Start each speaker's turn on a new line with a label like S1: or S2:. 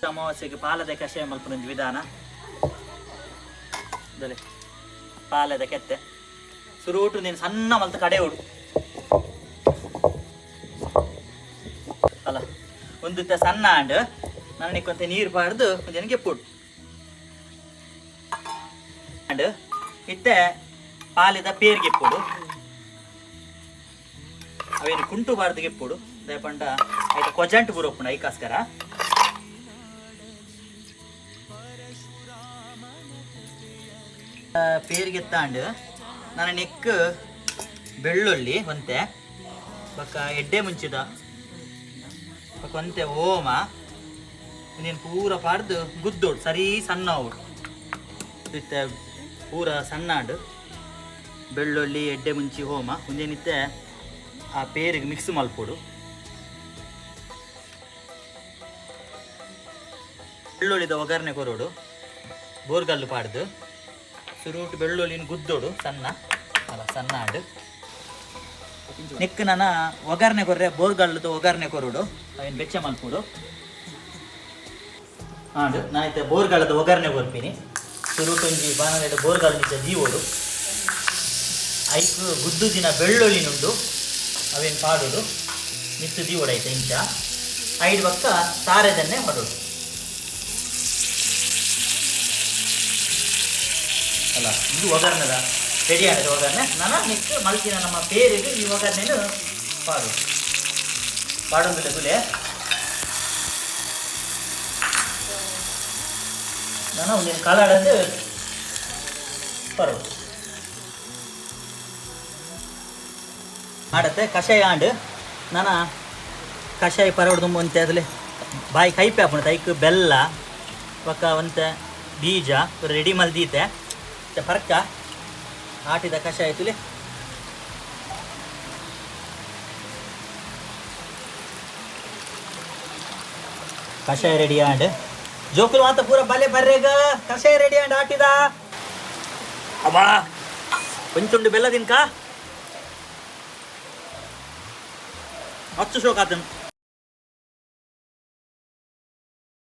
S1: ಅಮಾವಾಸ್ಯೆಗೆ ಪಾಲದ ಕಷಾಯ ಮಲ್ಪನ ವಿಧಾನ ಪಾಲದ ಕೆತ್ತೆ ಸುರುಟು ನೀನು ಸಣ್ಣ ಮಲ್ತ ಕಡೆ ಉಡು ಅಲ್ಲ ಒಂದು ಸಣ್ಣ ಅಂಡ್ ನನಗೊಂತೆ ನೀರು ಪಾಡ್ದು ಒಂದು ಗೆಪ್ಪುಡು ಅಂಡ್ ಇತ್ತೆ ಪಾಲಿದ ಪೇರ್ಗೆ ಎಪ್ಪುಡು ಅವೇನು ಕುಂಟು ಬಾರ್ದು ಗೆಪ್ಪುಡು ದಯಪಂಡ ಆಯ್ತ ಕೊಜಂಟ್ ಬುರೋಪುಣ ಐಕಾಸ್ಕರ ಪೇರಿಗೆ ಎತ್ತಾಂಡು ನನ್ನ ನೆಕ್ ಬೆಳ್ಳುಳ್ಳಿ ಒಂತೆ ಬಕ್ಕ ಎಡ್ಡೆ ಮುಂಚಿದ ಬಕ್ಕ ಒಂತೆ ಓಮ ನೀನು ಪೂರ ಪಾಡ್ದು ಗುದ್ದೋಡು ಸರಿ ಸಣ್ಣ ಅವಡು ಇತ್ತೆ ಪೂರ ಸಣ್ಣಾಡು ಬೆಳ್ಳುಳ್ಳಿ ಎಡ್ಡೆ ಮುಂಚಿ ಹೋಮ ಮುಂಜಾನಿತ್ತೆ ಆ ಪೇರಿಗೆ ಮಿಕ್ಸ್ ಮಲ್ಪೋಡು ಬೆಳ್ಳುಳ್ಳಿದ ಒಗ್ಗರಣೆ ಕೊರೋಡು ಬೋರ್ಗಲ್ಲು ಪಾಡ್ದು ಸುರುಟು ಬೆಳ್ಳುಳ್ಳಿನ ಗುದ್ದೋಡು ಸಣ್ಣ ಅಲ್ಲ ಸಣ್ಣ ಆಡು ನೆಕ್ ನಾನು ಒಗ್ಗರಣೆ ಕೊರ್ರೆ ಬೋರ್ಗಲ್ಲದು ಒಗ್ಗರಣೆ ಕೊರೋಡು ಅವೇನು ಬೆಚ್ಚ ಮಲ್ಪೋಡು ಹಾಡು ನಾನೈತೆ ಬೋರ್ಗಲ್ಲದ ಒಗ್ಗರಣೆ ಕೊರ್ತೀನಿ ಸುರುಟೊಂಜಿ ಬಾಣದ ಬೋರ್ಗಲ್ ನಿಜ ಜೀವೋಡು ಐಕು ಗುದ್ದು ದಿನ ಬೆಳ್ಳುಳ್ಳಿನುಂಡು ಅವೇನು ಪಾಡೋದು ಮಿತ್ತು ದೀವೋಡೈತೆ ಇಂಚ ಐದು ಪಕ್ಕ ತಾರೆದನ್ನೇ ಮಾಡೋದು ಅಲ್ಲ ಇದು ಒಗ್ಗರಣದ ರೆಡಿ ಆಗಿದೆ ಒಗ್ಗರಣೆ ನಾನು ನೆಕ್ಸ್ಟ್ ಮಲ್ಕಿನ ನಮ್ಮ ಪೇರಿಗೆ ಈ ಒಗ್ಗರಣೆನು ಪಾಡೋದಿಲ್ಲ ಗುಲೆ ನಾನು ಒಂದು ಕಲಾಡಂದು ಬರೋದು ಆಡತ್ತೆ ಕಷಾಯ ಆಂಡು ನಾನು ಕಷಾಯ ಪರವಡ್ದು ಅಂತೆ ಅದರಲ್ಲಿ ಬಾಯಿ ಕೈಪೆ ಹಾಕೋಣ ತೈಕ್ ಬೆಲ್ಲ ಪಕ್ಕ ಒಂತ ಬೀಜ ರೆಡಿ ಮಲ್ದೀತೆ ಪರ್ಕ ಆಟಿದ ಕಷಾಯ ತುಲಿ ಕಷಾಯ ರೆಡಿ ಆಂಡ್ ಜೋಕುಲು ಮಾತ ಪೂರ ಬಲೆ ಬರ್ರೆಗ ಕಷಾಯ ರೆಡಿ ಆಂಡ್ ಆಟಿದ ಅಬ್ಬಾ ಕೊಂಚುಂಡು ಬೆಲ್ಲ ತಿನ್ಕ ಹಚ್ಚು ಶೋಕಾತನು